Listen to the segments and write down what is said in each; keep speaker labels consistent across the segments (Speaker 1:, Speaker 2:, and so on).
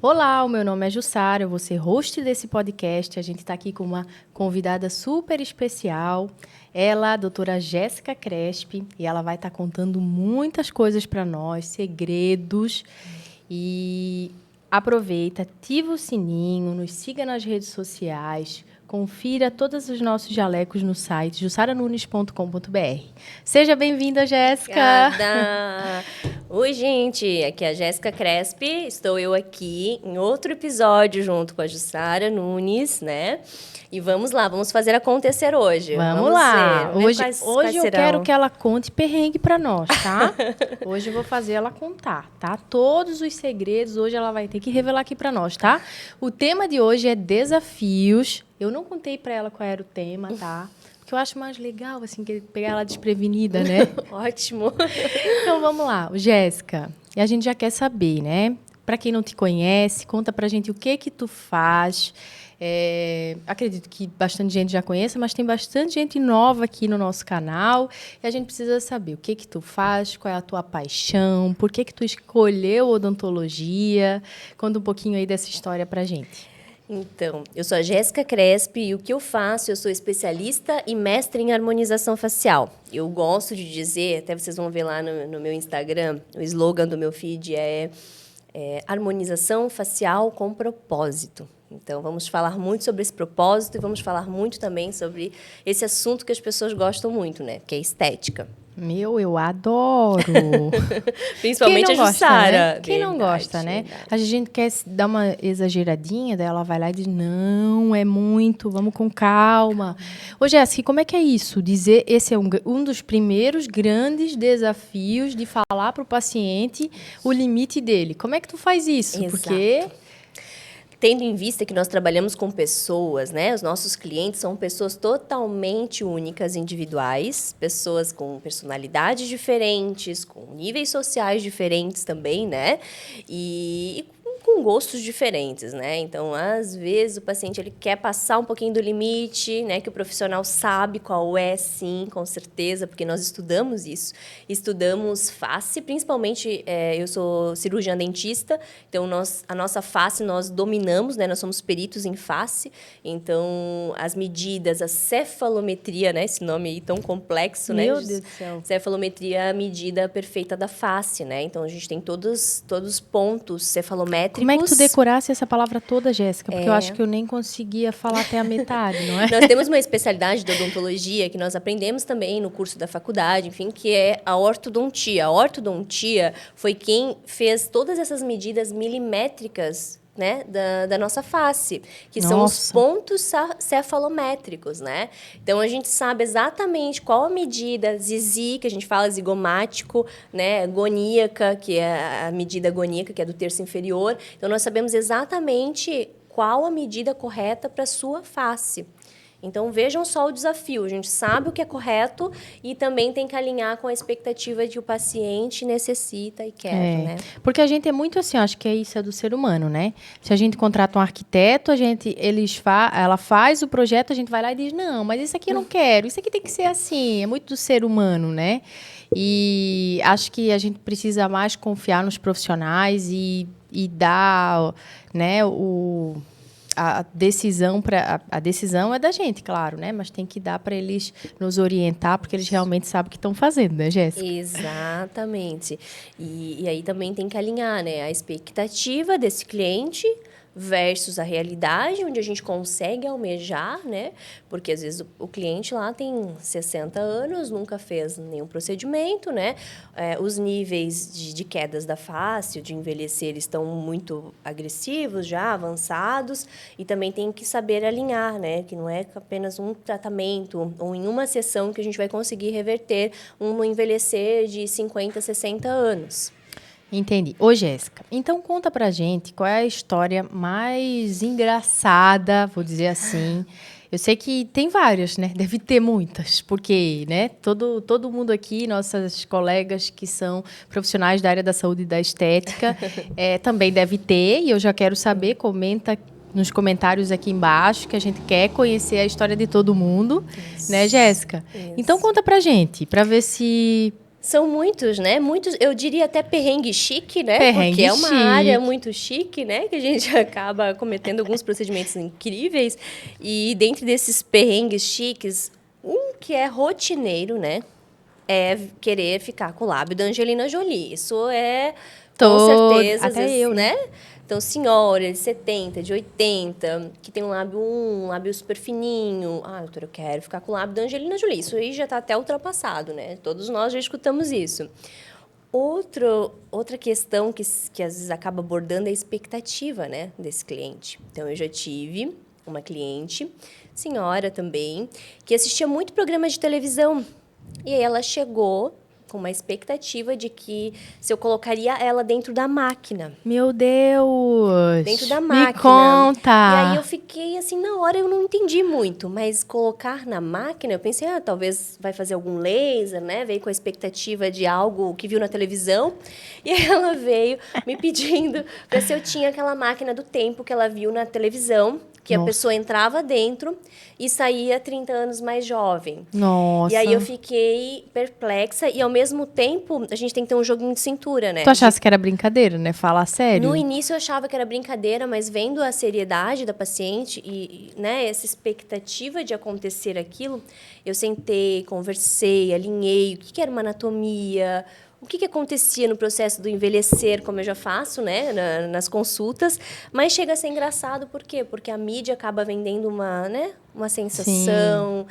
Speaker 1: Olá, o meu nome é Jussara, eu vou ser host desse podcast. A gente está aqui com uma convidada super especial. Ela, a doutora Jéssica Crespi, e ela vai estar contando muitas coisas para nós, segredos. E aproveita, ativa o sininho, nos siga nas redes sociais, confira todos os nossos jalecos no site jussaranunes.com.br. Seja bem-vinda, Jéssica!
Speaker 2: Obrigada! Oi, gente! Aqui é a Jéssica Crespi. Estou eu aqui em outro episódio junto com a Jussara Nunes, né? E vamos lá, vamos fazer acontecer hoje.
Speaker 1: Vamos lá!
Speaker 2: ver
Speaker 1: Hoje
Speaker 2: quais
Speaker 1: eu
Speaker 2: serão.
Speaker 1: quero que ela conte perrengue para nós, tá? Hoje eu vou fazer ela contar, tá? Todos os segredos, hoje ela vai ter que revelar aqui para nós, tá? O tema de hoje é desafios. Eu não contei para ela qual era o tema, tá? Porque eu acho mais legal, assim, que pegar ela desprevenida, né?
Speaker 2: Ótimo!
Speaker 1: Então, vamos lá. Jéssica, e a gente já quer saber, né? Para quem não te conhece, conta pra gente o que tu faz. Acredito que bastante gente já conheça, mas tem bastante gente nova aqui no nosso canal. E a gente precisa saber o que tu faz, qual é a tua paixão, por que tu escolheu odontologia. Conta um pouquinho aí dessa história pra gente.
Speaker 2: Então, eu sou a Jéssica Crespi e o que eu faço? Eu sou especialista e mestre em harmonização facial. Eu gosto de dizer, até vocês vão ver lá no meu Instagram, o slogan do meu feed é harmonização facial com propósito. Então, vamos falar muito sobre esse propósito e vamos falar muito também sobre esse assunto que as pessoas gostam muito, né? Que é estética.
Speaker 1: Eu adoro!
Speaker 2: Principalmente a Jussara.
Speaker 1: Né? Quem não gosta, né?
Speaker 2: Verdade.
Speaker 1: A gente quer dar uma exageradinha, daí ela vai lá e diz, não, é muito, vamos com calma. Ô, Jéssica, como é que é isso? Dizer, esse é um dos primeiros grandes desafios de falar para o paciente o limite dele. Como é que tu faz isso?
Speaker 2: Exato.
Speaker 1: Porque...
Speaker 2: Tendo em vista que nós trabalhamos com pessoas, né? Os nossos clientes são pessoas totalmente únicas, individuais, pessoas com personalidades diferentes, com níveis sociais diferentes também, né? E com gostos diferentes, né? Então, às vezes, o paciente ele quer passar um pouquinho do limite, né? Que o profissional sabe qual é, sim, com certeza, porque nós estudamos isso. Estudamos face, principalmente, eu sou cirurgiã dentista, então a nossa face nós dominamos, né? Nós somos peritos em face, então as medidas, a cefalometria, né? Esse nome aí tão complexo, né?
Speaker 1: Meu Deus do céu.
Speaker 2: Cefalometria é a medida perfeita da face, né? Então, a gente tem todos os pontos cefalométricos.
Speaker 1: Como é que tu decorasse essa palavra toda, Jéssica? Porque eu acho que eu nem conseguia falar até a metade, não é?
Speaker 2: Nós temos uma especialidade de odontologia que nós aprendemos também no curso da faculdade, enfim, que é a ortodontia. A ortodontia foi quem fez todas essas medidas milimétricas, né, da nossa face, que são os pontos cefalométricos, né? Então, a gente sabe exatamente qual a medida zizi, que a gente fala zigomático, né, goníaca, que é a medida goníaca, que é do terço inferior. Então, nós sabemos exatamente qual a medida correta para a sua face. Então, vejam só o desafio. A gente sabe o que é correto e também tem que alinhar com a expectativa de o paciente necessita e quer, né?
Speaker 1: Porque a gente é muito assim, acho que isso é do ser humano, né? Se a gente contrata um arquiteto, ela faz o projeto, a gente vai lá e diz, não, mas isso aqui eu não quero, isso aqui tem que ser assim, é muito do ser humano, né? E acho que a gente precisa mais confiar nos profissionais e dar, né, a decisão é da gente, claro, né? Mas tem que dar para eles nos orientar, porque eles realmente sabem o que estão fazendo, né, Jéssica?
Speaker 2: Exatamente. E aí também tem que alinhar, né, a expectativa desse cliente versus a realidade, onde a gente consegue almejar, né? Porque às vezes o cliente lá tem 60 anos, nunca fez nenhum procedimento, né? Os níveis de quedas da face, de envelhecer, estão muito agressivos já, avançados, e também tem que saber alinhar, né? Que não é apenas um tratamento ou em uma sessão que a gente vai conseguir reverter um envelhecer de 50, 60 anos.
Speaker 1: Entendi. Ô, Jéssica, então conta pra gente qual é a história mais engraçada, vou dizer assim. Eu sei que tem várias, né? Deve ter muitas, porque, né? Todo mundo aqui, nossas colegas que são profissionais da área da saúde e da estética, também deve ter, e eu já quero saber, comenta nos comentários aqui embaixo, que a gente quer conhecer a história de todo mundo, né, Jéssica? Então conta pra gente, pra ver se
Speaker 2: São muitos, né? Muitos, eu diria até perrengue chique, né?
Speaker 1: Perrengue
Speaker 2: porque é uma
Speaker 1: chique.
Speaker 2: área muito chique, né? Que a gente acaba cometendo alguns procedimentos incríveis. E dentro desses perrengues chiques, um que é rotineiro, né? É querer ficar com o lábio da Angelina Jolie. Isso é, com certeza, às
Speaker 1: Até
Speaker 2: vezes,
Speaker 1: eu,
Speaker 2: né? Então, senhora de 70, de 80, que tem um lábio super fininho. Ah, doutora, eu quero ficar com o lábio da Angelina Jolie. Isso aí já está até ultrapassado, né? Todos nós já escutamos isso. Outra questão que às vezes acaba abordando é a expectativa, né, desse cliente. Então, eu já tive uma cliente, senhora também, que assistia muito programa de televisão. E aí ela chegou com uma expectativa de que se eu colocaria ela dentro da máquina.
Speaker 1: Meu Deus!
Speaker 2: Dentro da
Speaker 1: Me
Speaker 2: máquina.
Speaker 1: conta!
Speaker 2: E aí eu fiquei assim, na hora eu não entendi muito, mas colocar na máquina, eu pensei, talvez vai fazer algum laser, né? Veio com a expectativa de algo que viu na televisão. E aí ela veio me pedindo para se eu tinha aquela máquina do tempo que ela viu na televisão, que
Speaker 1: Nossa.
Speaker 2: a pessoa entrava dentro e saía 30 anos mais jovem.
Speaker 1: Nossa.
Speaker 2: E aí eu fiquei perplexa e, ao mesmo tempo, a gente tem que ter um joguinho de cintura, né?
Speaker 1: Tu achasse que era brincadeira, né? Falar sério.
Speaker 2: No início eu achava que era brincadeira, mas vendo a seriedade da paciente né, essa expectativa de acontecer aquilo, eu sentei, conversei, alinhei o que era uma anatomia, o que acontecia no processo do envelhecer, como eu já faço, né, nas consultas, mas chega a ser engraçado, por quê? Porque a mídia acaba vendendo uma sensação.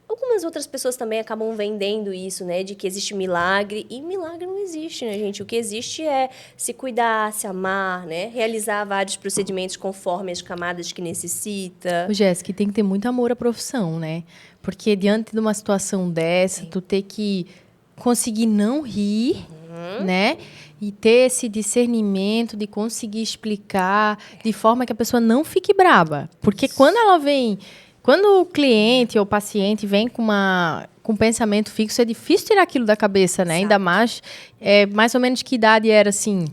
Speaker 2: Algumas outras pessoas também acabam vendendo isso, né? De que existe milagre. E milagre não existe, né, gente? O que existe é se cuidar, se amar, né? Realizar vários procedimentos conforme as camadas que necessita.
Speaker 1: Ô, Jéssica, tem que ter muito amor à profissão, né? Porque diante de uma situação dessa, tu ter que conseguir não rir, né? E ter esse discernimento de conseguir explicar de forma que a pessoa não fique braba. Porque quando o cliente ou o paciente vem com um pensamento fixo, é difícil tirar aquilo da cabeça, né?
Speaker 2: Exato.
Speaker 1: Ainda mais, mais ou menos que idade era assim?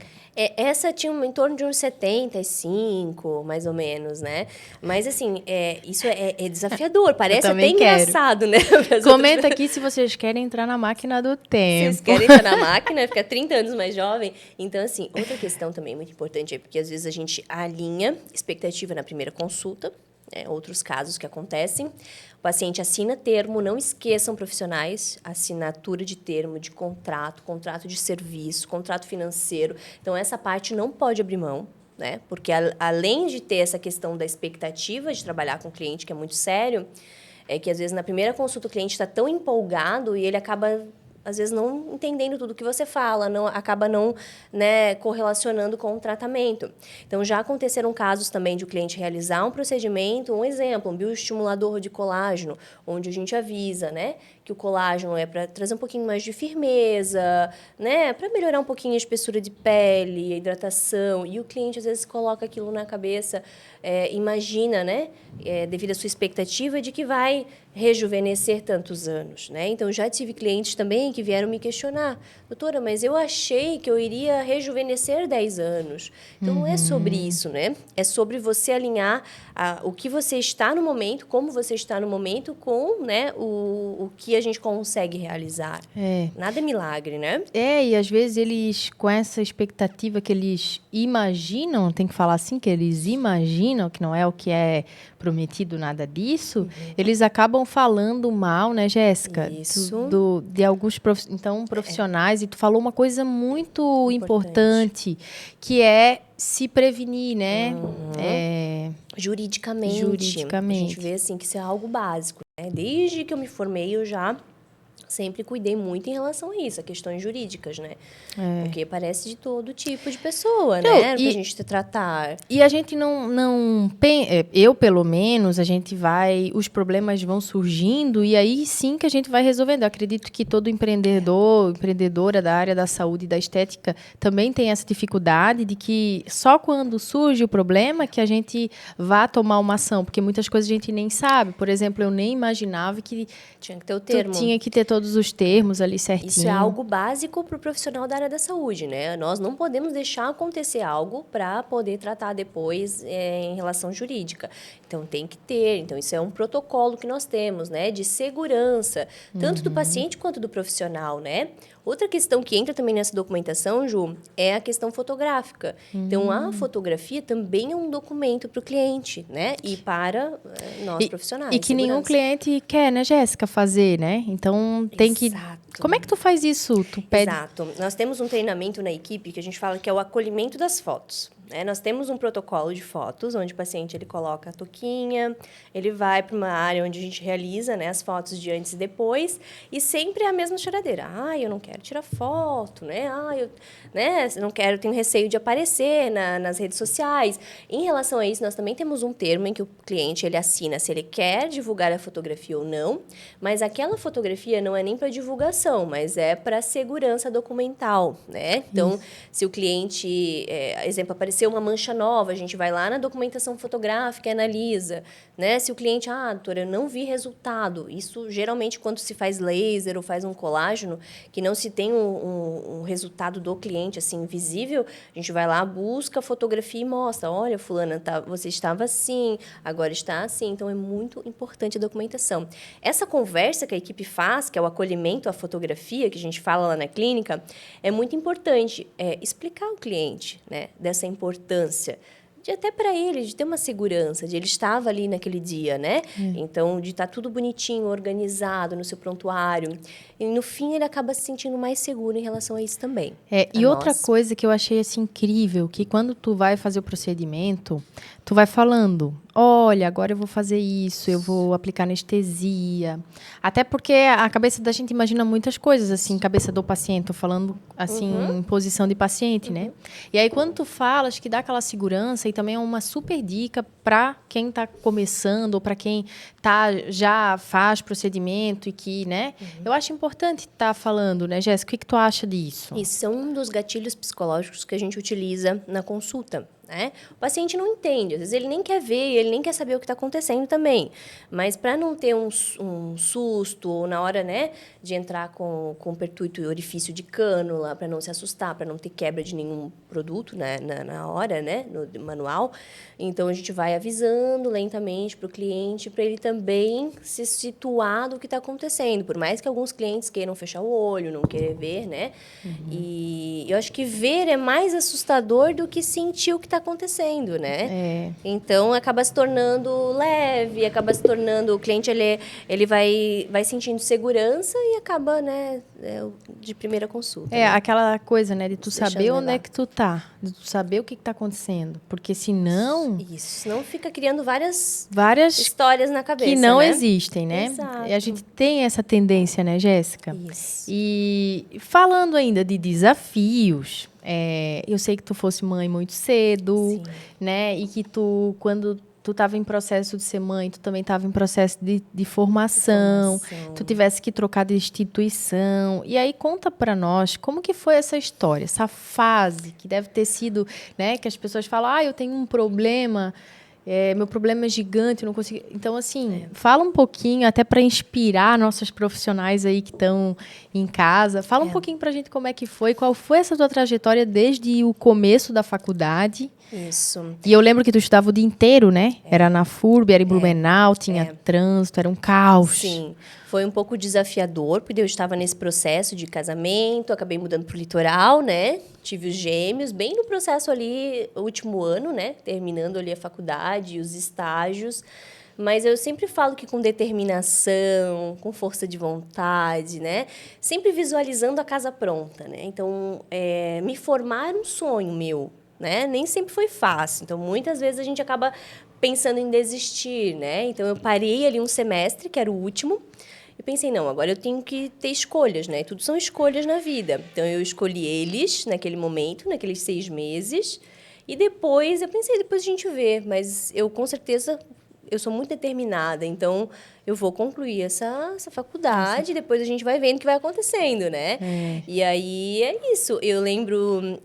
Speaker 2: Essa tinha em torno de uns 75, mais ou menos, né? Mas, assim, isso é desafiador. Parece até engraçado, né?
Speaker 1: Comenta aqui se vocês querem entrar na máquina do tempo.
Speaker 2: Vocês querem entrar na máquina, ficar 30 anos mais jovem? Então, assim, outra questão também muito importante é porque, às vezes, a gente alinha expectativa na primeira consulta, outros casos que acontecem. O paciente assina termo, não esqueçam, profissionais, assinatura de termo, de contrato de serviço, contrato financeiro. Então, essa parte não pode abrir mão, né? Porque além de ter essa questão da expectativa de trabalhar com o cliente, que é muito sério, é que às vezes na primeira consulta o cliente está tão empolgado e ele acaba, às vezes, não entendendo tudo que você fala, acaba não, né, correlacionando com o tratamento. Então, já aconteceram casos também de o cliente realizar um procedimento, um exemplo, um bioestimulador de colágeno, onde a gente avisa, né, que o colágeno é para trazer um pouquinho mais de firmeza, né, para melhorar um pouquinho a espessura de pele, a hidratação, e o cliente, às vezes, coloca aquilo na cabeça, imagina, né, devido à sua expectativa de que vai rejuvenescer tantos anos, né? Então, já tive clientes também que vieram me questionar, doutora, mas eu achei que eu iria rejuvenescer 10 anos. Então, não é sobre isso, né? É sobre você alinhar o que você está no momento, como você está no momento, com, né, o que a gente consegue realizar. Nada é milagre, né?
Speaker 1: E às vezes eles, com essa expectativa que eles imaginam, tem que falar assim, que eles imaginam, que não é o que é prometido, nada disso, eles acabam falando mal, né, Jéssica?
Speaker 2: Isso.
Speaker 1: De alguns profissionais, e tu falou uma coisa muito importante, que é se prevenir, né?
Speaker 2: Juridicamente. A gente vê assim que isso é algo básico, né? Desde que eu me formei, eu já sempre cuidei muito em relação a isso, a questões jurídicas, né? Porque parece de todo tipo de pessoa, né? Pra gente tratar.
Speaker 1: E a gente eu, pelo menos, os problemas vão surgindo e aí sim que a gente vai resolvendo. Eu acredito que todo empreendedora da área da saúde e da estética também tem essa dificuldade de que só quando surge o problema que a gente vá tomar uma ação, porque muitas coisas a gente nem sabe. Por exemplo, eu nem imaginava que
Speaker 2: tinha que ter o termo.
Speaker 1: Tinha que ter todos os termos ali certinho.
Speaker 2: Isso é algo básico para o profissional da área da saúde, né? Nós não podemos deixar acontecer algo para poder tratar depois em relação jurídica. Então, tem que ter. Então, isso é um protocolo que nós temos, né? De segurança, tanto do paciente quanto do profissional, né? Outra questão que entra também nessa documentação, Ju, é a questão fotográfica. Então, a fotografia também é um documento para o cliente, né? E para nós profissionais.
Speaker 1: E que nenhum cliente quer, né, Jéssica, fazer, né? Então, tem que... Como é que tu faz isso? Tu pede...
Speaker 2: Exato. Nós temos um treinamento na equipe que a gente fala que é o acolhimento das fotos. Nós temos um protocolo de fotos, onde o paciente ele coloca a touquinha, ele vai para uma área onde a gente realiza, né, as fotos de antes e depois, e sempre é a mesma choradeira. Eu não quero tirar foto, né? Eu não quero, tenho receio de aparecer nas redes sociais. Em relação a isso, nós também temos um termo em que o cliente ele assina se ele quer divulgar a fotografia ou não, mas aquela fotografia não é nem para divulgação, mas é para segurança documental, né? Então, se o cliente, exemplo, apareceu uma mancha nova, a gente vai lá na documentação fotográfica e analisa, né? Se o cliente, doutora, eu não vi resultado. Isso, geralmente, quando se faz laser ou faz um colágeno, que não se tem um resultado do cliente, assim, visível, a gente vai lá, busca a fotografia e mostra. Olha, fulana, você estava assim, agora está assim. Então, é muito importante a documentação. Essa conversa que a equipe faz, que é o acolhimento à fotografia, que a gente fala lá na clínica, é muito importante explicar ao cliente, né, dessa importância, de até para ele, de ter uma segurança, de ele estava ali naquele dia, né? Então, de estar tudo bonitinho, organizado no seu prontuário. E, no fim, ele acaba se sentindo mais seguro em relação a isso também.
Speaker 1: E outra coisa que eu achei assim, incrível, que quando tu vai fazer o procedimento, tu vai falando, olha, agora eu vou fazer isso, eu vou aplicar anestesia. Até porque a cabeça da gente imagina muitas coisas, assim, cabeça do paciente, tô falando, assim, em posição de paciente, né? E aí, quando tu falas, que dá aquela segurança, e também é uma super dica para quem está começando, ou para quem já faz procedimento e que, né? Eu acho importante estar falando, né, Jéssica? O que tu acha disso?
Speaker 2: Isso é um dos gatilhos psicológicos que a gente utiliza na consulta. Né? O paciente não entende, às vezes ele nem quer ver, ele nem quer saber o que está acontecendo também. Mas para não ter um susto, ou na hora, né, de entrar com pertuito e orifício de cânula, para não se assustar, para não ter quebra de nenhum produto, né, na hora, né, no manual, então a gente vai avisando lentamente para o cliente, para ele também se situar do que está acontecendo. Por mais que alguns clientes queiram fechar o olho, não querer ver, né? E eu acho que ver é mais assustador do que sentir o que está acontecendo, né? Então, acaba se tornando leve, acaba se tornando... O cliente, ele vai sentindo segurança e acaba, né, de primeira consulta. Né?
Speaker 1: Aquela coisa, né, de tu saber onde é que tu tá, de tu saber o que tá acontecendo. Porque senão...
Speaker 2: Isso, senão fica criando várias histórias na cabeça,
Speaker 1: que não
Speaker 2: né?
Speaker 1: existem, né?
Speaker 2: Exato.
Speaker 1: E a gente tem essa tendência, né, Jéssica?
Speaker 2: Isso.
Speaker 1: E falando ainda de desafios... eu sei que tu fosse mãe muito cedo, né? E que tu, quando tu estava em processo de ser mãe, tu também estava em processo de formação, tu tivesse que trocar de instituição. E aí, conta para nós como que foi essa história, essa fase, que deve ter sido, né? Que as pessoas falam, eu tenho um problema... meu problema é gigante, eu não consigo... Então, assim, fala um pouquinho, até para inspirar nossos profissionais aí que estão em casa. Fala um pouquinho para a gente como é que foi, qual foi essa tua trajetória desde o começo da faculdade.
Speaker 2: Isso.
Speaker 1: E eu lembro que tu estudava o dia inteiro, né? Era na FURB, era em Blumenau, tinha trânsito, era um caos.
Speaker 2: Sim. Foi um pouco desafiador, porque eu estava nesse processo de casamento, acabei mudando para o litoral, né? Tive os gêmeos, bem no processo ali, último ano, né? Terminando ali a faculdade, os estágios. Mas eu sempre falo que com determinação, com força de vontade, né? Sempre visualizando a casa pronta, né? Então, me formar era um sonho meu, né? Nem sempre foi fácil. Então, muitas vezes a gente acaba pensando em desistir, né? Então, eu parei ali um semestre, que era o último, e pensei, não, agora eu tenho que ter escolhas, né? Tudo são escolhas na vida. Então, eu escolhi eles naquele momento, naqueles 6 meses, e depois, eu pensei, depois a gente vê, mas eu, com certeza, eu sou muito determinada, então eu vou concluir essa faculdade, depois a gente vai vendo o que vai acontecendo, né? E aí, é isso. Eu lembro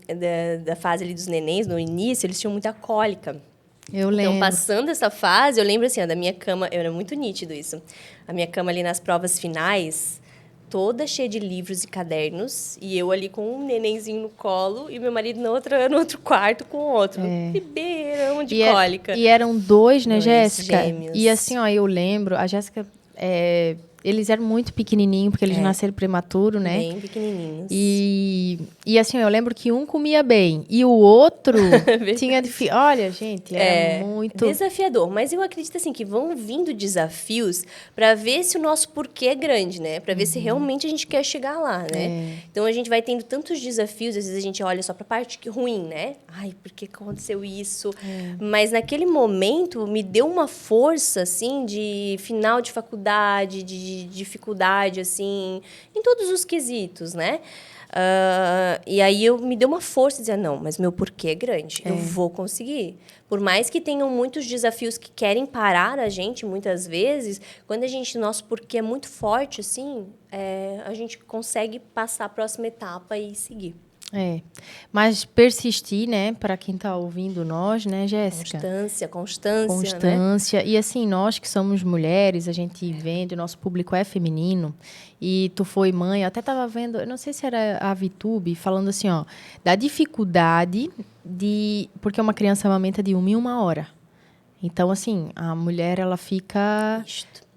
Speaker 2: da fase ali dos nenéns, no início, eles tinham muita cólica.
Speaker 1: Eu lembro.
Speaker 2: Então, passando essa fase, eu lembro assim, da minha cama, era muito nítido isso. A minha cama ali nas provas finais, toda cheia de livros e cadernos, e eu ali com um nenenzinho no colo, e meu marido no outro quarto com outro. Bebeirão de cólica.
Speaker 1: E eram dois, né,
Speaker 2: 2
Speaker 1: Jéssica?
Speaker 2: gêmeos.
Speaker 1: E assim, ó, eu lembro, a Jéssica, eles eram muito pequenininhos, porque eles nasceram prematuro, né?
Speaker 2: Bem pequenininhos.
Speaker 1: E assim, eu lembro que um comia bem e o outro tinha... Olha, gente, era muito...
Speaker 2: desafiador. Mas eu acredito, assim, que vão vindo desafios para ver se o nosso porquê é grande, né? Para ver se realmente a gente quer chegar lá, né? Então, a gente vai tendo tantos desafios. Às vezes, a gente olha só para a parte ruim, né? Ai, por que aconteceu isso? Mas, naquele momento, me deu uma força, assim, de final de faculdade, de dificuldade, assim, em todos os quesitos, né? E aí me deu uma força de dizer, não, mas meu porquê é grande, eu vou conseguir. Por mais que tenham muitos desafios que querem parar a gente, muitas vezes, quando nosso porquê é muito forte, assim, a gente consegue passar a próxima etapa e seguir.
Speaker 1: Mas persistir, né, para quem está ouvindo nós, né, Jéssica?
Speaker 2: Constância,
Speaker 1: né? E assim, nós que somos mulheres, a gente vende, o nosso público é feminino, e tu foi mãe, eu até estava vendo, eu não sei se era a VTube, falando assim, ó, da dificuldade porque uma criança amamenta de 1 em 1 hora. Então, assim, a mulher, ela fica...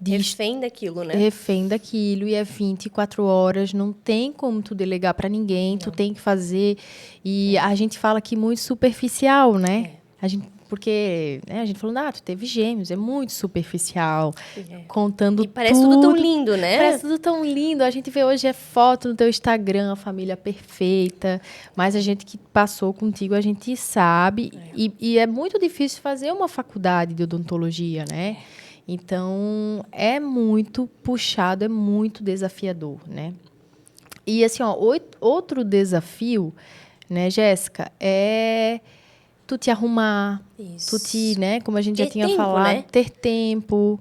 Speaker 2: refém daquilo, né?
Speaker 1: Refém daquilo, e é 24 horas, não tem como tu delegar para ninguém, tu tem que fazer. E a gente fala aqui muito superficial, né? Porque a gente falou, tu teve gêmeos, é muito superficial, contando tudo.
Speaker 2: E parece tudo tão lindo, né?
Speaker 1: Parece tudo tão lindo. A gente vê hoje foto no teu Instagram, a família perfeita, mas a gente que passou contigo, a gente sabe. E é muito difícil fazer uma faculdade de odontologia, né? Então, é muito puxado, é muito desafiador, né? E, assim, ó, outro desafio, né, Jéssica, é tu te arrumar, tu né, como a gente já tinha falado,
Speaker 2: né?
Speaker 1: ter tempo,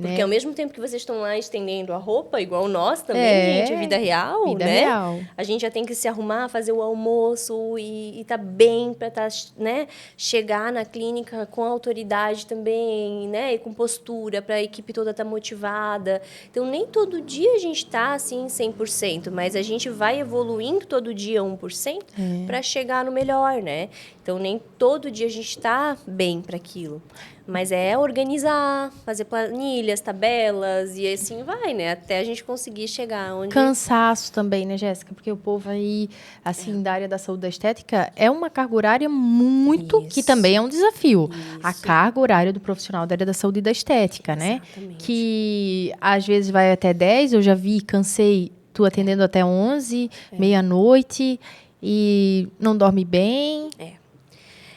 Speaker 2: Porque ao mesmo tempo que vocês estão lá estendendo a roupa, igual nós também, gente, é vida real, né?
Speaker 1: Real.
Speaker 2: A gente já tem que se arrumar, fazer o almoço e tá bem para né, chegar na clínica com autoridade também, né? E com postura, para a equipe toda estar motivada. Então, nem todo dia a gente tá assim 100%, mas a gente vai evoluindo todo dia 1% para chegar no melhor, né? Então, nem todo dia a gente tá bem para aquilo. Mas é organizar, fazer planilhas, tabelas, e assim vai, né? Até a gente conseguir chegar onde...
Speaker 1: Cansaço também, né, Jéssica? Porque o povo aí, assim, da área da saúde da estética, é uma carga horária muito... Que também é um desafio. A carga horária do profissional da área da saúde e da estética, né? Que às vezes vai até 10, eu já cansei, tu atendendo até 11, meia-noite, e não dorme bem.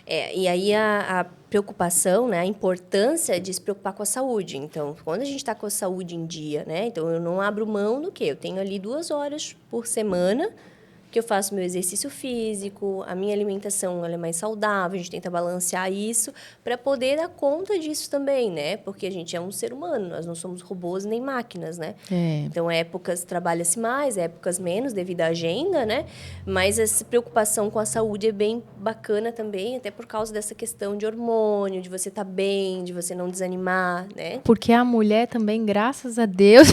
Speaker 2: E aí a preocupação, né, a importância de se preocupar com a saúde. Então, quando a gente está com a saúde em dia, né, então eu não abro mão do quê? Eu tenho ali 2 horas por semana que eu faço meu exercício físico, a minha alimentação ela é mais saudável, a gente tenta balancear isso para poder dar conta disso também, né? Porque a gente é um ser humano, nós não somos robôs nem máquinas, né? Então, épocas trabalha-se mais, épocas menos, devido à agenda, né? Mas essa preocupação com a saúde é bem bacana também, até por causa dessa questão de hormônio, de você estar bem, de você não desanimar, né?
Speaker 1: Porque a mulher também, graças a Deus,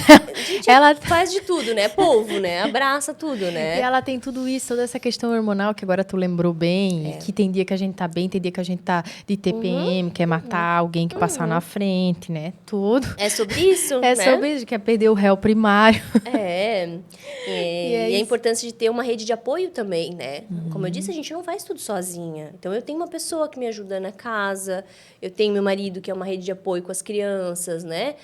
Speaker 2: ela faz de tudo, né? Polvo, né? Abraça tudo, né?
Speaker 1: E ela tem tudo isso, toda essa questão hormonal que agora tu lembrou bem, que tem dia que a gente tá bem, tem dia que a gente tá de TPM, quer matar alguém que passar na frente, né? Tudo.
Speaker 2: É sobre isso,
Speaker 1: né? Sobre isso, quer perder o réu primário.
Speaker 2: E a importância de ter uma rede de apoio também, né? Como eu disse, a gente não faz tudo sozinha. Então, eu tenho uma pessoa que me ajuda na casa, eu tenho meu marido, que é uma rede de apoio com as crianças, né?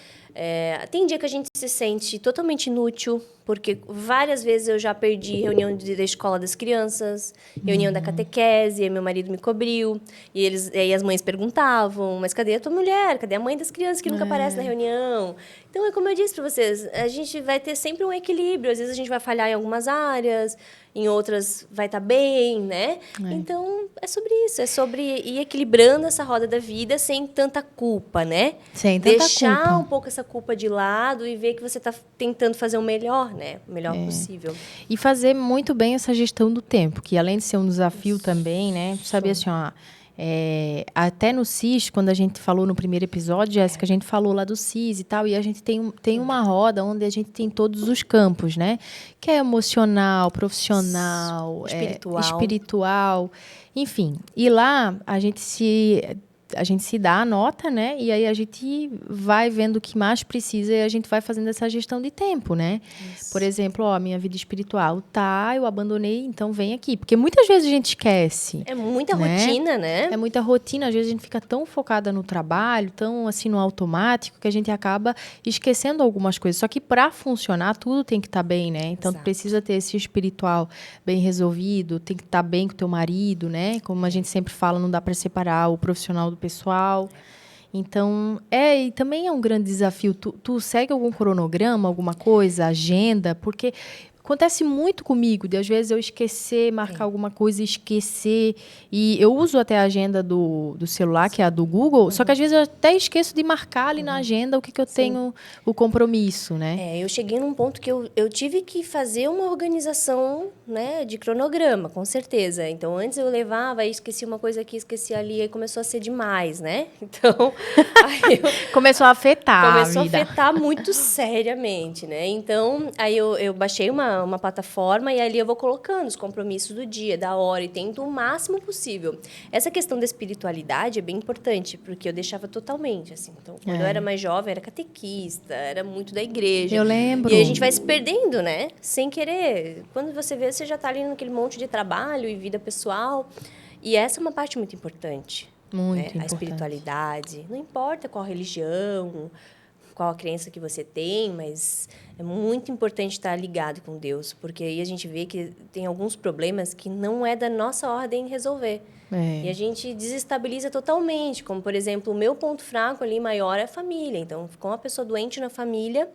Speaker 2: Tem dia que a gente se sente totalmente inútil, porque várias vezes eu já perdi reunião da escola das crianças, reunião da catequese, e meu marido me cobriu, e aí as mães perguntavam, mas cadê a tua mulher? Cadê a mãe das crianças que nunca aparece na reunião? Então, é como eu disse para vocês, a gente vai ter sempre um equilíbrio, às vezes a gente vai falhar em algumas áreas, em outras vai estar bem, né? Então, é sobre isso, é sobre ir equilibrando essa roda da vida sem tanta culpa, né?
Speaker 1: Sem tanta
Speaker 2: Deixar
Speaker 1: culpa.
Speaker 2: um pouco essa culpa de lado e ver que você está tentando fazer o melhor, né? O melhor possível.
Speaker 1: E fazer muito bem essa gestão do tempo, que além de ser um desafio também, né? Saber assim, ó, Até no CIS, quando a gente falou no primeiro episódio, Jéssica, a gente falou lá do CIS e tal, e a gente tem uma roda onde a gente tem todos os campos, né? Que é emocional, profissional, espiritual, enfim. E lá a gente se dá a nota, né? E aí a gente vai vendo o que mais precisa e a gente vai fazendo essa gestão de tempo, né? Isso. Por exemplo, minha vida espiritual, eu abandonei, então vem aqui. Porque muitas vezes a gente esquece.
Speaker 2: É muita rotina, né?
Speaker 1: É muita rotina. Às vezes a gente fica tão focada no trabalho, tão assim no automático, que a gente acaba esquecendo algumas coisas. Só que para funcionar, tudo tem que estar bem, né? Então, precisa ter esse espiritual bem resolvido, tem que estar bem com o teu marido, né? Como a gente sempre fala, não dá para separar o profissional do pessoal. Então, e também é um grande desafio. Tu segue algum cronograma, alguma coisa, agenda? Porque acontece muito comigo, de às vezes eu esquecer, marcar alguma coisa, esquecer. E eu uso até a agenda do celular, que é a do Google, só que às vezes eu até esqueço de marcar ali na agenda o que eu tenho, o compromisso, né?
Speaker 2: Eu cheguei num ponto que eu tive que fazer uma organização, né, de cronograma, com certeza. Então, antes eu levava, aí esqueci uma coisa aqui, esqueci ali, aí começou a ser demais, né? Então, aí
Speaker 1: começou a afetar
Speaker 2: a afetar muito seriamente, né? Então, aí eu baixei uma plataforma e ali eu vou colocando os compromissos do dia, da hora, e tento o máximo possível. Essa questão da espiritualidade é bem importante, porque eu deixava totalmente, assim. Então, quando eu era mais jovem, era catequista, era muito da igreja.
Speaker 1: Eu lembro.
Speaker 2: E aí a gente vai se perdendo, né? Sem querer. Quando você vê, você já tá ali naquele monte de trabalho e vida pessoal. E essa é uma parte muito importante.
Speaker 1: Muito importante.
Speaker 2: A espiritualidade. Não importa qual religião, qual a crença que você tem, mas é muito importante estar ligado com Deus, porque aí a gente vê que tem alguns problemas que não é da nossa ordem resolver. E a gente desestabiliza totalmente, como, por exemplo, o meu ponto fraco ali maior é a família. Então, com uma pessoa doente na família,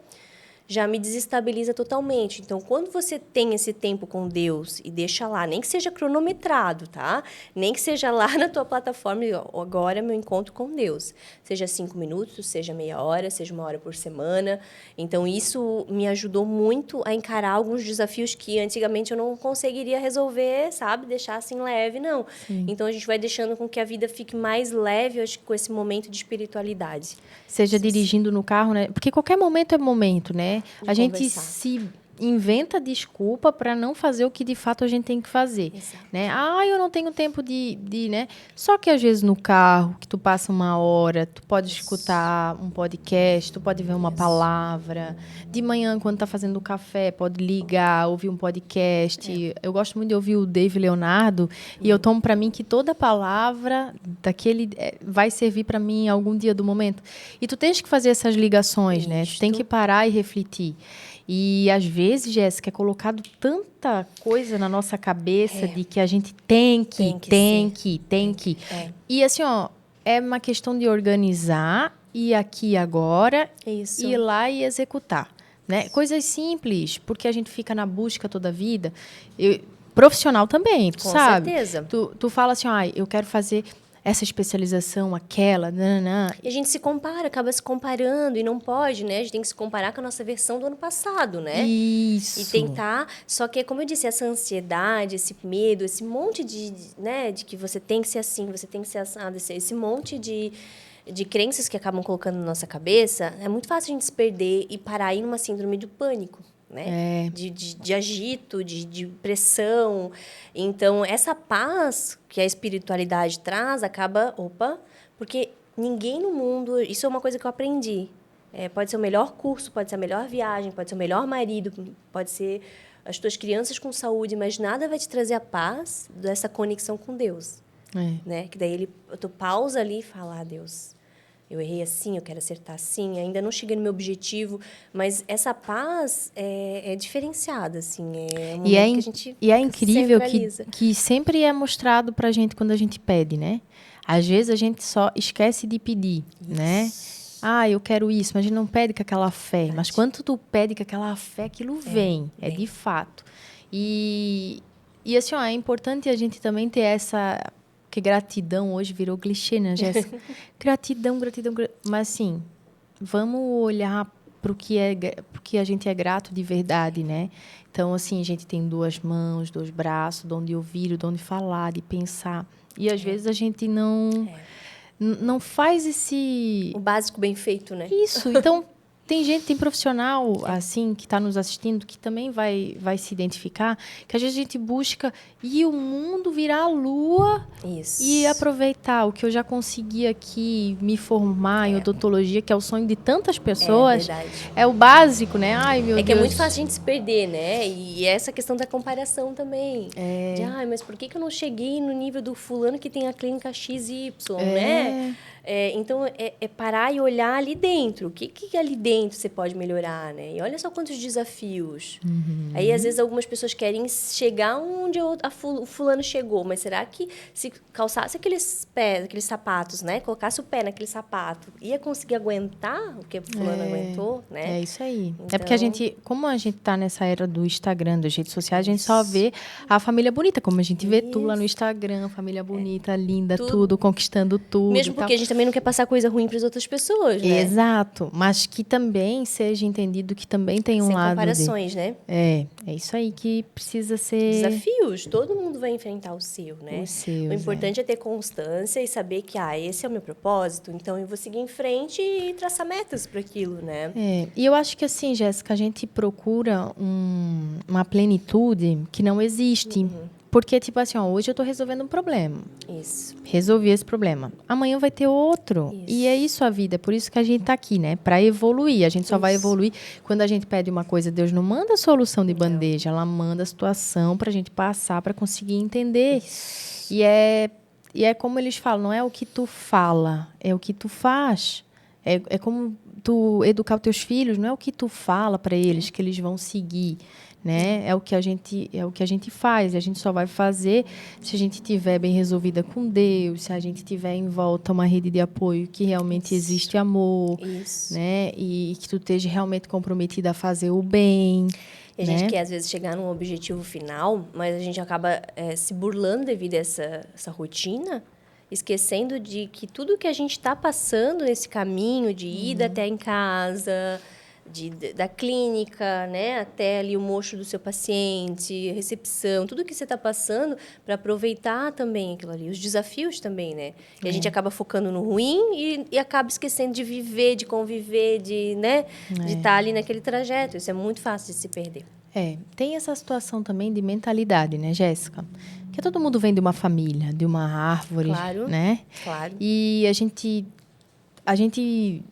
Speaker 2: já me desestabiliza totalmente. Então, quando você tem esse tempo com Deus e deixa lá, nem que seja cronometrado, tá? Nem que seja lá na tua plataforma, agora é meu encontro com Deus. Seja 5 minutos, seja meia hora, seja 1 hora por semana. Então, isso me ajudou muito a encarar alguns desafios que antigamente eu não conseguiria resolver, sabe? Deixar assim leve, não. Sim. Então, a gente vai deixando com que a vida fique mais leve, eu acho que com esse momento de espiritualidade.
Speaker 1: Seja dirigindo no carro, né? Porque qualquer momento é momento, né? A gente se inventa desculpa para não fazer o que de fato a gente tem que fazer, né? Eu não tenho tempo de, né? Só que às vezes no carro, que tu passa 1 hora, tu pode escutar um podcast, tu pode ver uma palavra. De manhã, quando tá fazendo o café, pode ligar, ouvir um podcast. Eu gosto muito de ouvir o Dave Leonardo e eu tomo para mim que toda palavra daquele vai servir para mim em algum dia do momento. E tu tens que fazer essas ligações, né? Tu tem que parar e refletir. E, às vezes, Jéssica, é colocado tanta coisa na nossa cabeça de que a gente tem que. E, assim, é uma questão de organizar, ir aqui e agora, ir lá e executar. Né? Coisas simples, porque a gente fica na busca toda a vida. Profissional também, tu sabe? Com
Speaker 2: certeza.
Speaker 1: Tu fala assim, eu quero fazer essa especialização, aquela, nananã.
Speaker 2: E a gente se compara, acaba se comparando, e não pode, né? A gente tem que se comparar com a nossa versão do ano passado, né?
Speaker 1: Isso.
Speaker 2: E tentar, só que, como eu disse, essa ansiedade, esse medo, esse monte né, de que você tem que ser assim, você tem que ser assado, esse monte de crenças que acabam colocando na nossa cabeça, é muito fácil a gente se perder e parar aí numa síndrome do pânico. Né? De agito, de pressão. Então, essa paz que a espiritualidade traz acaba... porque ninguém no mundo... Isso é uma coisa que eu aprendi. Pode ser o melhor curso, pode ser a melhor viagem, pode ser o melhor marido, pode ser as tuas crianças com saúde, mas nada vai te trazer a paz dessa conexão com Deus. Né? Que daí tu pausa ali e fala, Deus... Eu errei assim, eu quero acertar assim, ainda não cheguei no meu objetivo, mas essa paz é diferenciada, assim, é um momento que a gente
Speaker 1: e é incrível que sempre é mostrado pra gente quando a gente pede, né? Às vezes a gente só esquece de pedir, né? Eu quero isso, mas a gente não pede com aquela fé. Mas quando tu pede com aquela fé, aquilo vem, de fato. E assim, é importante a gente também ter essa... Porque gratidão hoje virou clichê, né, Jéssica? Gratidão. Mas, assim, vamos olhar pro que a gente é grato de verdade, né? Então, assim, a gente tem 2 mãos, 2 braços, de onde ouvir, de onde falar, de pensar. E, às vezes, a gente não faz esse...
Speaker 2: O básico bem feito, né?
Speaker 1: Isso. Então, tem profissional, assim, que está nos assistindo, que também vai se identificar, que às vezes a gente busca ir o mundo virar a lua e aproveitar o que eu já consegui aqui, me formar em odontologia, que é o sonho de tantas pessoas.
Speaker 2: É verdade.
Speaker 1: É o básico, né? Ai, meu Deus.
Speaker 2: É que é muito fácil a gente se perder, né? E essa questão da comparação também. Mas por que eu não cheguei no nível do fulano que tem a clínica XY, né? Então, é parar e olhar ali dentro. O que ali dentro você pode melhorar, né? E olha só quantos desafios. Aí, às vezes, algumas pessoas querem chegar onde o fulano chegou. Mas será que se calçasse aqueles pés, aqueles sapatos, né? Colocasse o pé naquele sapato, ia conseguir aguentar o que o fulano aguentou, né?
Speaker 1: É isso aí.
Speaker 2: Então...
Speaker 1: É porque como a gente tá nessa era do Instagram, das redes sociais, a gente só vê a família bonita. Como a gente vê tu lá no Instagram, família bonita, linda, tudo conquistando tudo.
Speaker 2: Mesmo porque a gente também não quer passar coisa ruim para as outras pessoas, né?
Speaker 1: Exato. Mas que também seja entendido que também tem um
Speaker 2: sem
Speaker 1: lado
Speaker 2: comparações, né?
Speaker 1: É isso aí que precisa ser...
Speaker 2: Desafios. Todo mundo vai enfrentar o seu, né?
Speaker 1: O seu,
Speaker 2: o importante é ter constância e saber que, esse é o meu propósito, então eu vou seguir em frente e traçar metas para aquilo, né?
Speaker 1: E eu acho que assim, Jéssica, a gente procura uma plenitude que não existe. Porque, tipo assim, hoje eu tô resolvendo um problema.
Speaker 2: Isso.
Speaker 1: Resolvi esse problema. Amanhã vai ter outro.
Speaker 2: Isso.
Speaker 1: E é isso a vida. É por isso que a gente tá aqui, né? Para evoluir. A gente só vai evoluir. Quando a gente pede uma coisa, Deus não manda a solução de bandeja. Ela manda a situação pra gente passar, pra conseguir entender. Isso. E é como eles falam, não é o que tu fala, é o que tu faz. É como tu educar os teus filhos, não é o que tu fala para eles que eles vão seguir. Né? É o que a gente faz. A gente só vai fazer se a gente estiver bem resolvida com Deus, se a gente tiver em volta uma rede de apoio que realmente existe amor, né? E que tu esteja realmente comprometida a fazer o bem.
Speaker 2: E a gente quer, às vezes, chegar num objetivo final, mas a gente acaba se burlando devido a essa rotina, esquecendo de que tudo que a gente está passando nesse caminho de ida até em casa... da clínica, né, até ali o mocho do seu paciente, recepção, tudo que você está passando para aproveitar também aquilo ali, os desafios também, né? E a gente acaba focando no ruim e acaba esquecendo de viver, de conviver, de estar ali naquele trajeto. Isso é muito fácil de se perder.
Speaker 1: Tem essa situação também de mentalidade, né, Jéssica? Que todo mundo vem de uma família, de uma árvore, né?
Speaker 2: Claro.
Speaker 1: E a gente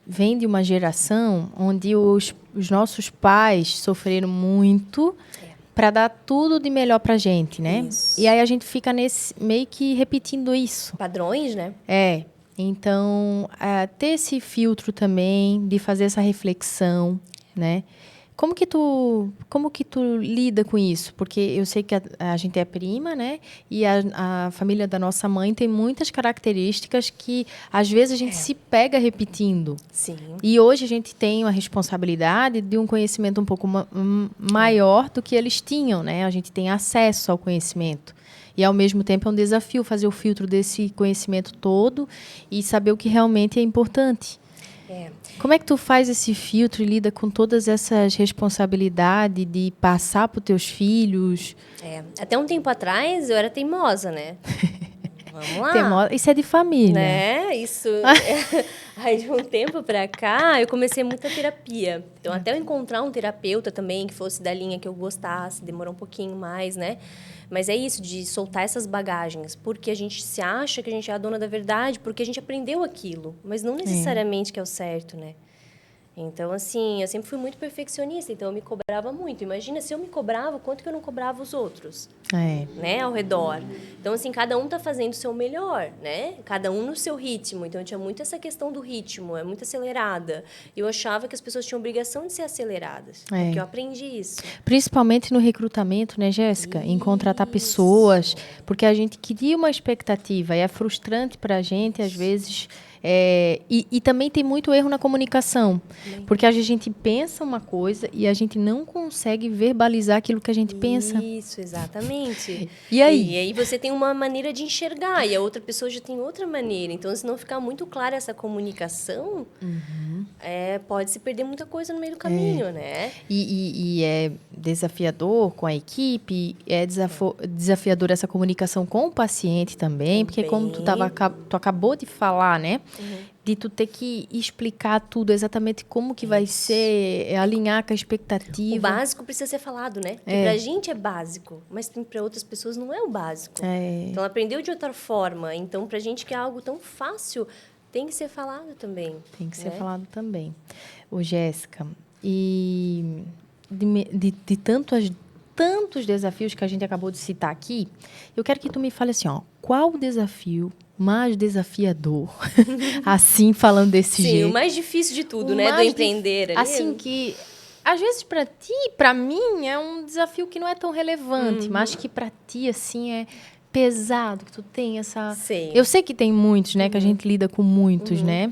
Speaker 1: vem de uma geração onde os nossos pais sofreram muito para dar tudo de melhor para a gente, né?
Speaker 2: Isso.
Speaker 1: E aí a gente fica meio que repetindo isso.
Speaker 2: Padrões, né?
Speaker 1: Então, ter esse filtro também de fazer essa reflexão, né? Como que tu lida com isso? Porque eu sei que a gente é prima, né? E a família da nossa mãe tem muitas características que, às vezes, a gente se pega repetindo.
Speaker 2: Sim.
Speaker 1: E hoje a gente tem uma responsabilidade de um conhecimento um pouco maior do que eles tinham, né? A gente tem acesso ao conhecimento. E, ao mesmo tempo, é um desafio fazer o filtro desse conhecimento todo e saber o que realmente é importante. Como é que tu faz esse filtro e lida com todas essas responsabilidades de passar para os teus filhos?
Speaker 2: Até um tempo atrás eu era teimosa, né? Vamos lá.
Speaker 1: Teimosa. Isso é de família.
Speaker 2: Né? Isso. Aí, de um tempo para cá, eu comecei muita terapia. Então, até eu encontrar um terapeuta também que fosse da linha que eu gostasse, demorou um pouquinho mais, né? Mas é isso, de soltar essas bagagens. Porque a gente se acha que a gente é a dona da verdade, porque a gente aprendeu aquilo. Mas não necessariamente que é o certo, né? Então, assim, eu sempre fui muito perfeccionista, então eu me cobrava muito. Imagina, se eu me cobrava, quanto que eu não cobrava os outros, né, ao redor. Então, assim, cada um tá fazendo o seu melhor, né? Cada um no seu ritmo. Então, eu tinha muito essa questão do ritmo, é muito acelerada. Eu achava que as pessoas tinham obrigação de ser aceleradas, porque eu aprendi isso.
Speaker 1: Principalmente no recrutamento, né, Jéssica? Em contratar pessoas, porque a gente cria uma expectativa e é frustrante pra gente, às vezes... E também tem muito erro na comunicação. Porque a gente pensa uma coisa e a gente não consegue verbalizar aquilo que a gente pensa.
Speaker 2: Isso, exatamente.
Speaker 1: E aí?
Speaker 2: E aí você tem uma maneira de enxergar e a outra pessoa já tem outra maneira. Então, se não ficar muito clara essa comunicação, pode se perder muita coisa no meio do caminho, né?
Speaker 1: E é desafiador com a equipe, é desafiador essa comunicação com o paciente também, porque como tu acabou de falar, né? De tu ter que explicar tudo exatamente como que vai ser, alinhar com a expectativa.
Speaker 2: O básico precisa ser falado, né? Porque pra gente é básico, mas para outras pessoas não é o básico. Então, ela aprendeu de outra forma. Então, pra gente que é algo tão fácil, tem que ser falado também.
Speaker 1: Tem que ser falado também. Ô, Jéssica, e de tantos desafios que a gente acabou de citar aqui, eu quero que tu me fale assim, ó, qual o desafio mais desafiador, assim, falando desse jeito?
Speaker 2: Sim, o mais difícil de tudo, né, do empreender ali.
Speaker 1: Assim, que às vezes para ti, para mim, é um desafio que não é tão relevante, mas que para ti, assim, é pesado, que tu tem essa...
Speaker 2: Sim.
Speaker 1: Eu sei que tem muitos, né, que a gente lida com muitos, né?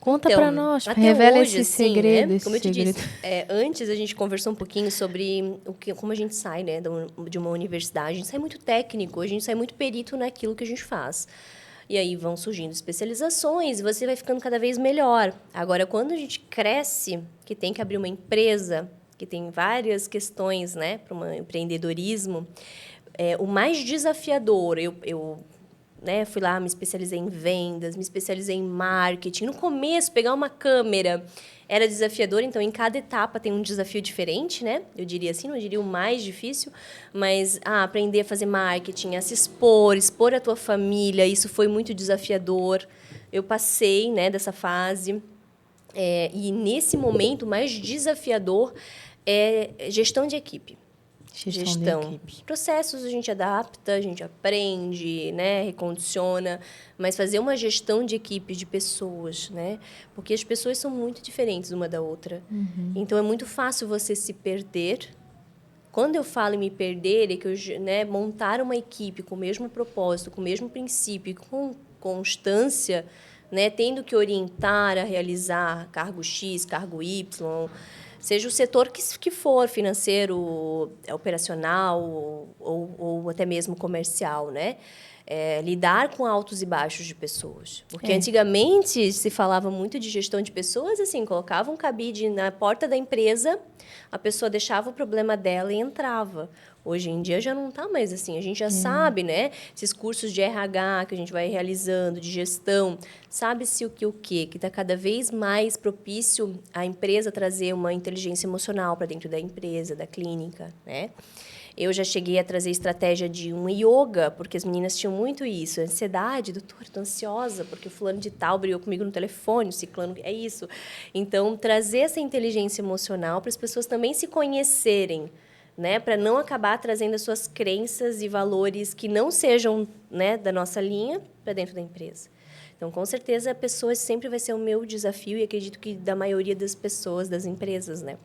Speaker 1: Conta para nós, revela
Speaker 2: hoje,
Speaker 1: esse segredo.
Speaker 2: Né?
Speaker 1: Esse
Speaker 2: Como eu te
Speaker 1: segredo.
Speaker 2: disse, antes a gente conversou um pouquinho sobre como a gente sai, né, de uma universidade. A gente sai muito técnico, a gente sai muito perito naquilo que a gente faz. E aí vão surgindo especializações e você vai ficando cada vez melhor. Agora, quando a gente cresce, que tem que abrir uma empresa, que tem várias questões, né, para um empreendedorismo, o mais desafiador, fui lá, me especializei em vendas, me especializei em marketing. No começo, pegar uma câmera era desafiador, então, em cada etapa tem um desafio diferente, né? Eu diria assim, não diria o mais difícil, mas aprender a fazer marketing, a se expor a tua família, isso foi muito desafiador. Eu passei, né, dessa fase. E, nesse momento, o mais desafiador é gestão de equipe. Gestão.
Speaker 1: De equipe.
Speaker 2: Processos a gente adapta, a gente aprende, né, recondiciona, mas fazer uma gestão de equipe de pessoas, né? Porque as pessoas são muito diferentes uma da outra. Então, é muito fácil você se perder. Quando eu falo em me perder, é que eu, né, montar uma equipe com o mesmo propósito, com o mesmo princípio, com constância, né, tendo que orientar a realizar cargo X, cargo Y, seja o setor que for, financeiro, operacional ou até mesmo comercial, né? Lidar com altos e baixos de pessoas. Porque antigamente se falava muito de gestão de pessoas, assim, colocava um cabide na porta da empresa, a pessoa deixava o problema dela e entrava. Hoje em dia já não está mais assim. A gente já sabe, né? Esses cursos de RH que a gente vai realizando, de gestão, sabe-se o que está cada vez mais propício a empresa trazer uma inteligência emocional para dentro da empresa, da clínica, né? Eu já cheguei a trazer estratégia de um yoga, porque as meninas tinham muito isso. Ansiedade, doutor, estou ansiosa, porque o fulano de tal brigou comigo no telefone, o ciclano, é isso. Então, trazer essa inteligência emocional para as pessoas também se conhecerem, né, para não acabar trazendo as suas crenças e valores que não sejam, né, da nossa linha para dentro da empresa. Então, com certeza, a pessoa sempre vai ser o meu desafio e acredito que da maioria das pessoas, das empresas, né?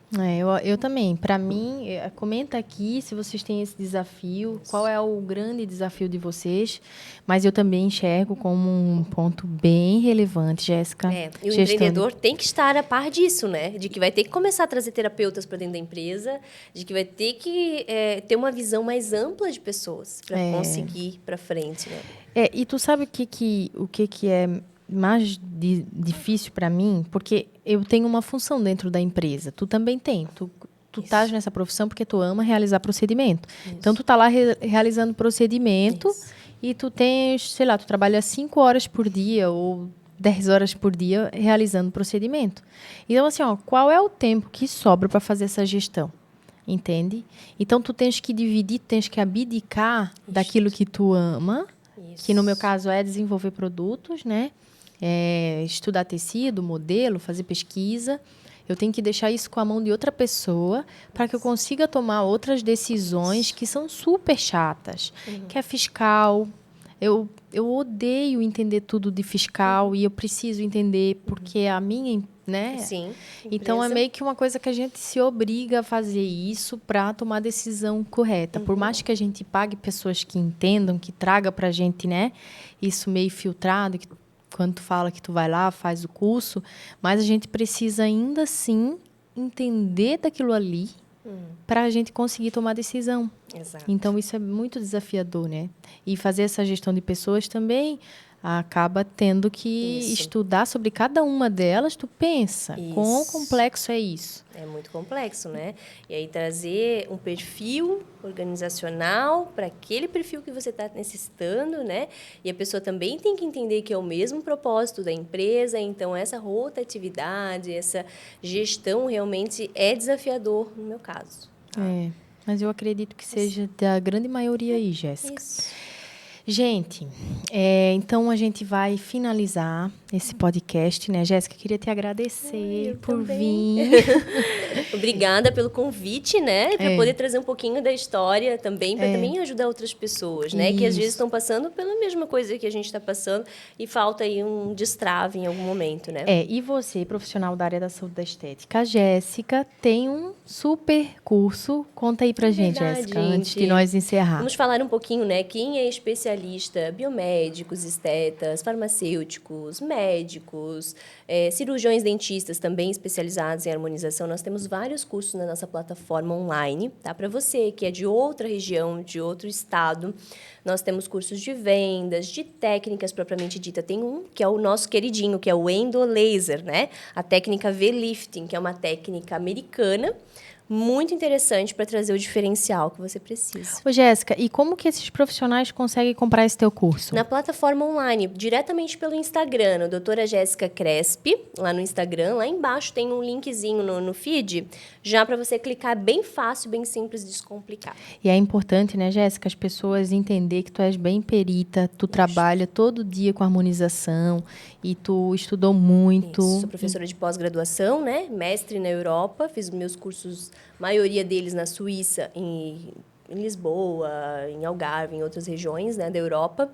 Speaker 1: Eu também. Para mim, comenta aqui se vocês têm esse desafio, qual é o grande desafio de vocês, mas eu também enxergo como um ponto bem relevante, Jéssica.
Speaker 2: E o empreendedor tem que estar a par disso, né? De que vai ter que começar a trazer terapeutas para dentro da empresa, de que vai ter que ter uma visão mais ampla de pessoas para conseguir ir para frente, né?
Speaker 1: E tu sabe o que é mais difícil para mim? Porque eu tenho uma função dentro da empresa. Tu também tem. Tu estás nessa profissão porque tu ama realizar procedimento. Isso. Então, tu tá lá realizando procedimento. Isso. E tu tens, sei lá, tu trabalha 5 horas por dia ou 10 horas por dia realizando procedimento. Então, assim, qual é o tempo que sobra para fazer essa gestão? Entende? Então, tu tens que dividir, tu tens que abdicar daquilo que tu ama. Isso. Que no meu caso é desenvolver produtos, né? Estudar tecido, modelo, fazer pesquisa. Eu tenho que deixar isso com a mão de outra pessoa para que eu consiga tomar outras decisões que são super chatas. Que é fiscal. Eu odeio entender tudo de fiscal e eu preciso entender porque a minha, né?
Speaker 2: Sim.
Speaker 1: Então, é meio que uma coisa que a gente se obriga a fazer isso para tomar a decisão correta. Por mais que a gente pague pessoas que entendam, que traga para a gente, né? Isso meio filtrado, que quando tu fala que tu vai lá, faz o curso, mas a gente precisa ainda assim entender daquilo ali para a gente conseguir tomar decisão.
Speaker 2: Exato.
Speaker 1: Então, isso é muito desafiador, né? E fazer essa gestão de pessoas também acaba tendo que estudar sobre cada uma delas. Tu pensa, quão complexo é isso?
Speaker 2: É muito complexo, né? E aí trazer um perfil organizacional para aquele perfil que você está necessitando, né? E a pessoa também tem que entender que é o mesmo propósito da empresa, então essa rotatividade, essa gestão realmente é desafiador no meu caso.
Speaker 1: Mas eu acredito que seja da grande maioria aí, Jéssica.
Speaker 2: Isso.
Speaker 1: Gente, então a gente vai finalizar esse podcast, né, Jéssica? Queria te agradecer por vir.
Speaker 2: Obrigada pelo convite, né? Para poder trazer um pouquinho da história também, para também ajudar outras pessoas, né? Que às vezes estão passando pela mesma coisa que a gente está passando e falta aí um destrave em algum momento, né?
Speaker 1: E você, profissional da área da saúde da estética, a Jéssica tem um super curso. Conta aí pra gente, Jéssica, antes de nós encerrar.
Speaker 2: Vamos falar um pouquinho, né? Quem é especialista, biomédicos, estetas, farmacêuticos, médicos, cirurgiões dentistas também especializados em harmonização. Nós temos vários cursos na nossa plataforma online, tá? Para você que é de outra região, de outro estado, nós temos cursos de vendas, de técnicas propriamente dita. Tem um que é o nosso queridinho, que é o endolaser, né? A técnica V-lifting, que é uma técnica americana, muito interessante para trazer o diferencial que você precisa.
Speaker 1: Ô, Jéssica, e como que esses profissionais conseguem comprar esse teu curso?
Speaker 2: Na plataforma online, diretamente pelo Instagram, no doutora Jéssica Crespi, lá no Instagram. Lá embaixo tem um linkzinho no feed, já para você clicar, bem fácil, bem simples, descomplicado.
Speaker 1: E é importante, né, Jéssica, as pessoas entender que tu és bem perita, tu trabalha todo dia com harmonização e tu estudou muito.
Speaker 2: Isso, sou professora de pós-graduação, né? Mestre na Europa, fiz meus cursos, maioria deles na Suíça, em Lisboa, em Algarve, em outras regiões, né, da Europa,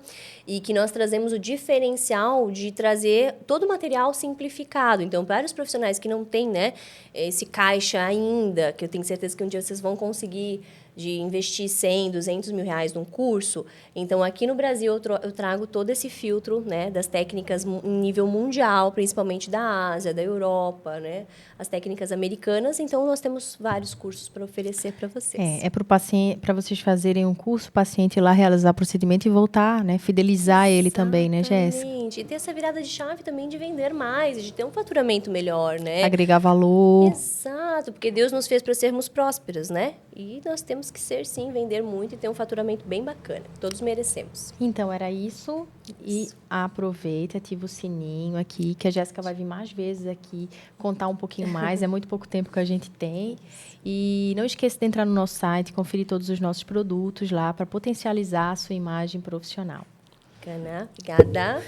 Speaker 2: e que nós trazemos o diferencial de trazer todo o material simplificado. Então, para os profissionais que não têm, né, esse caixa ainda, que eu tenho certeza que um dia vocês vão conseguir de investir 100, 200 mil reais num curso, então aqui no Brasil eu trago todo esse filtro, né, das técnicas em nível mundial, principalmente da Ásia, da Europa, né, as técnicas americanas. Então nós temos vários cursos para oferecer para vocês.
Speaker 1: É para o paciente, para vocês fazerem um curso, o paciente ir lá realizar o procedimento e voltar, né, fidelizar ele também, né, Jéssica?
Speaker 2: Exatamente. E ter essa virada de chave também de vender mais, de ter um faturamento melhor, né?
Speaker 1: Agregar valor.
Speaker 2: Exato, porque Deus nos fez para sermos prósperos, né? E nós temos que ser, sim, vender muito e ter um faturamento bem bacana. Todos merecemos.
Speaker 1: Então, era isso. E aproveita, ativa o sininho aqui, que a Jéssica vai vir mais vezes aqui, contar um pouquinho mais. É muito pouco tempo que a gente tem. E não esqueça de entrar no nosso site, conferir todos os nossos produtos lá, para potencializar a sua imagem profissional.
Speaker 2: Bacana. Obrigada.